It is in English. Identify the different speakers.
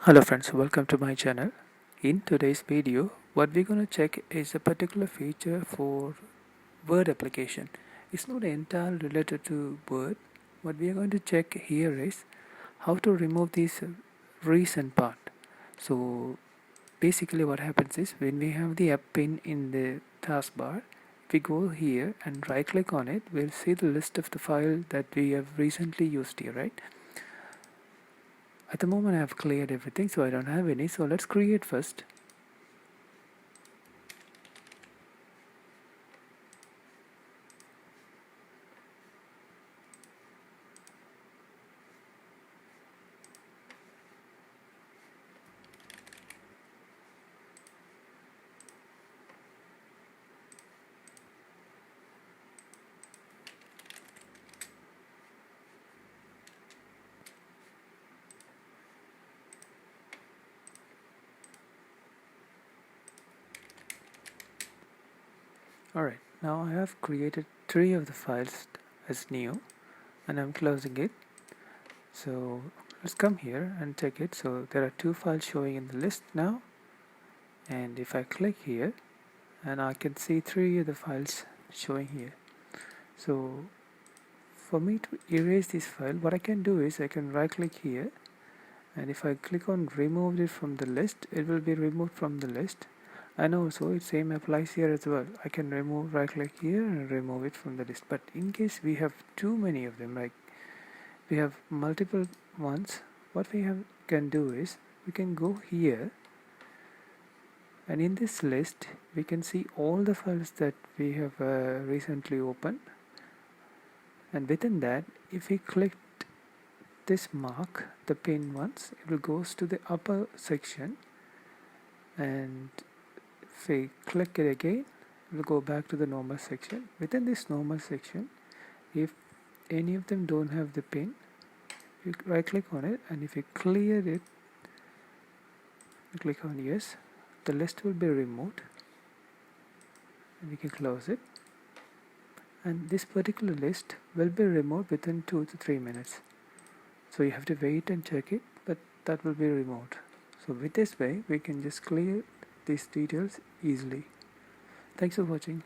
Speaker 1: Hello friends, welcome to my channel. In today's video, what we're going to check is a particular feature for Word application. It's not entirely related to Word. What we are going to check here is how to remove this recent part. So basically what happens is when we have the app pin in the taskbar, if we go here and right click on it, we'll see the list of the file that we have recently used here, right? At the moment I have cleared everything, so I don't have any. So let's create first. Alright, now I have created 3 of the files as new and I'm closing it. So let's come here and check it. So there are 2 files showing in the list now, and if I click here and I can see 3 of the files showing here. So for me to erase this file, what I can do is I can right click here, and if I click on remove it from the list, it will be removed from the list. And also it same applies here as well. I can remove, right click here and remove it from the list. But in case we have too many of them, like we have multiple ones, what we can do is we can go here, and in this list we can see all the files that we have recently opened. And within that, if we click this mark, the pin ones, it will goes to the upper section, and if we click it again, it will go back to the normal section. Within this normal section, if any of them don't have the pin, you right click on it, and if you clear it, you click on yes, the list will be removed, and we can close it, and this particular list will be removed within 2 to 3 minutes. So you have to wait and check it, but that will be removed. So with this way we can just clear these details easily. Thanks for watching.